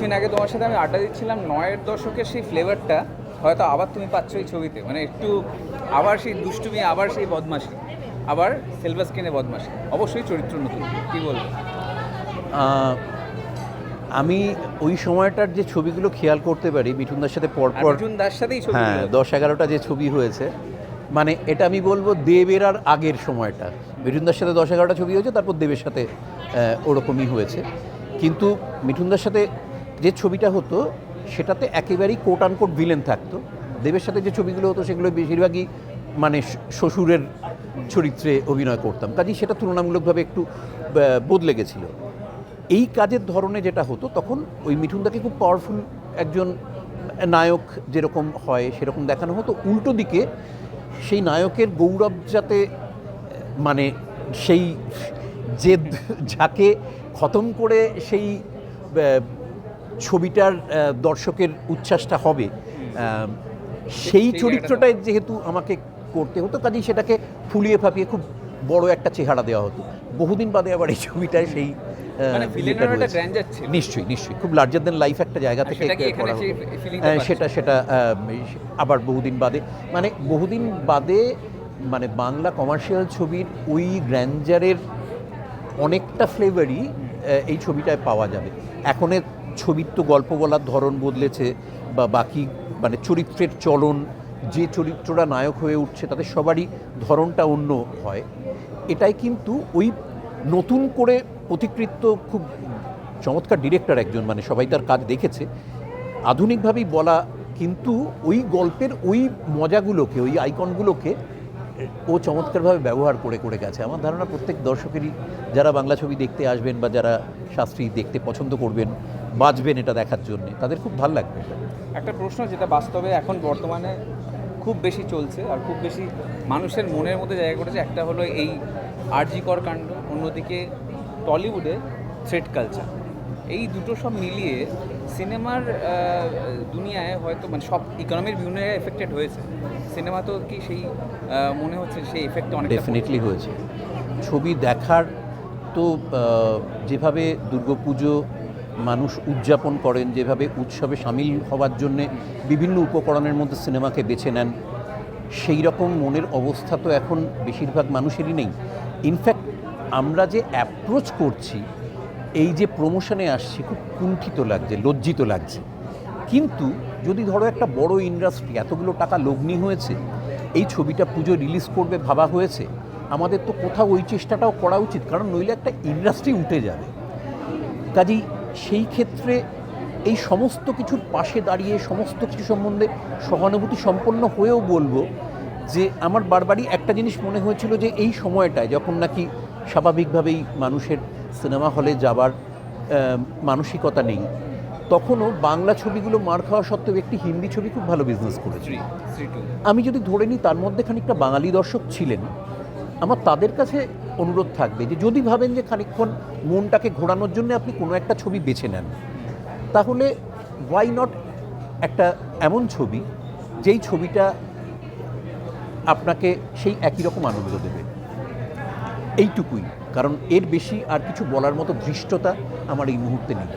কিছুদিন আগে তোমার সাথে আমি আড্ডা দিচ্ছিলাম, 9-এর দশকের সেই ফ্লেভারটা হয়তো আবার তুমি পাচ্ছ এই ছবিতে, মানে একটু আবার সেই দুষ্টুমি, আবার সেই বদমাশি, আবার সিলভার স্ক্রিনে বদমাশি, অবশ্যই চরিত্র নতুন, কী বলবো? আমি ওই সময়টার যে ছবিগুলো খেয়াল করতে পারি মিঠুনদার সাথে পরপর, অর্জুন দার সাথেই ছবি, হ্যাঁ 10-11টা যে ছবি হয়েছে, মানে এটা আমি বলবো দেবের আর আগের সময়টা। মিঠুনদার সাথে 10-11টা ছবি হয়েছে, তারপর দেবের সাথে ওরকমই হয়েছে। কিন্তু মিঠুনদার সাথে যে ছবিটা হতো সেটাতে একেবারেই কোট আনকোট ভিলেন থাকতো। দেবের সাথে যে ছবিগুলো হতো সেগুলো বেশিরভাগই মানে শ্বশুরের চরিত্রে অভিনয় করতাম, কাজেই সেটা তুলনামূলকভাবে একটু বদলে গেছিলো। এই কাজের ধরনে যেটা হতো তখন ওই মিঠুনদাকে খুব পাওয়ারফুল একজন নায়ক যেরকম হয় সেরকম দেখানো হতো, উল্টো দিকে সেই নায়কের গৌরব যাতে মানে সেই জেদ যাকে খতম করে সেই ছবিটার দর্শকের উচ্ছ্বাসটা হবে, সেই চরিত্রটাই যেহেতু আমাকে করতে হতো, কাজেই সেটাকে ফুলিয়ে ফাঁপিয়ে খুব বড় একটা চেহারা দেওয়া হতো। বহুদিন বাদে আবার এই ছবিটায় সেই নিশ্চয়ই খুব লার্জার দেন লাইফ একটা জায়গা থেকে করা হতো। সেটা আবার বহুদিন বাদে মানে বাংলা কমার্শিয়াল ছবির ওই গ্র্যান্ডারের অনেকটা ফ্লেভারই এই ছবিটায় পাওয়া যাবে। এখনের ছবির তো গল্প বলার ধরন বদলেছে, বা বাকি মানে চরিত্রের চলন, যে চরিত্রটা নায়ক হয়ে উঠছে তাদের সবারই ধরনটা অন্য হয়। এটাই কিন্তু ওই নতুন করে প্রতিকৃত খুব চমৎকার ডিরেক্টর একজন, মানে সবাই তার কাজ দেখেছে, আধুনিকভাবেই বলা, কিন্তু ওই গল্পের ওই মজাগুলোকে, ওই আইকনগুলোকে ও চমৎকারভাবে ব্যবহার করে গেছে। আমার ধারণা প্রত্যেক দর্শকেরই, যারা বাংলা ছবি দেখতে আসবেন বা যারা শাস্ত্রী দেখতে পছন্দ করবেন, বাঁচবেন এটা দেখার জন্যে, তাদের খুব ভালো লাগবে। একটা প্রশ্ন যেটা বাস্তবে এখন বর্তমানে খুব বেশি চলছে আর খুব বেশি মানুষের মনের মধ্যে জায়গা করেছে, একটা হলো এই আরজিকর কাণ্ড, অন্যদিকে টলিউডে থ্রেড কালচার। এই দুটো সব মিলিয়ে সিনেমার দুনিয়ায় হয়তো মানে সব ইকোনমির বিভিন্ন জায়গায় এফেক্টেড হয়েছে। সিনেমা তো কি সেই মনে হচ্ছে সেই এফেক্ট অনেক ডেফিনেটলি হয়েছে। ছবি দেখার তো যেভাবে দুর্গাপুজো মানুষ উদযাপন করেন, যেভাবে উৎসবে সামিল হওয়ার জন্যে বিভিন্ন উপকরণের মধ্যে সিনেমাকে বেছে নেন, সেই রকম মনের অবস্থা তো এখন বেশিরভাগ মানুষেরই নেই। ইনফ্যাক্ট আমরা যে অ্যাপ্রোচ করছি, এই যে প্রমোশনে আসছি, খুব কুণ্ঠিত লাগছে, লজ্জিত লাগছে। কিন্তু যদি ধরো একটা বড় ইন্ডাস্ট্রি এতগুলো টাকা লগ্নি হয়েছে, এই ছবিটা পুজো রিলিজ করবে ভাবা হয়েছে, আমাদের তো কোথাও ওই চেষ্টাটাও করা উচিত, কারণ নইলে একটা ইন্ডাস্ট্রি উঠে যাবে। কাজেই সেই ক্ষেত্রে এই সমস্ত কিছুর পাশে দাঁড়িয়ে সমস্ত কিছু সম্বন্ধে সহানুভূতি সম্পন্ন হয়েও বলবো যে আমার বারবারই একটা জিনিস মনে হয়েছিল যে এই সময়টায় যখন নাকি স্বাভাবিকভাবেই মানুষের সিনেমা হলে যাবার মানসিকতা নেই, তখনও বাংলা ছবিগুলো মার খাওয়া সত্ত্বেও একটি হিন্দি ছবি খুব ভালো বিজনেস করেছে। আমি যদি ধরে নিই তার মধ্যে খানিকটা বাঙালি দর্শক ছিলেন, আমার তাদের কাছে অনুরোধ থাকবে যে যদি ভাবেন যে খানিকক্ষণ মনটাকে ঘোরানোর জন্য আপনি কোনো একটা ছবি বেছে নেন, তাহলে ওয়াই নট একটা এমন ছবি যেই ছবিটা আপনাকে সেই একই রকম আনন্দ দেবে। এইটুকুই, কারণ এর বেশি আর কিছু বলার মতো ধৃষ্টতা আমার এই মুহূর্তে নেই।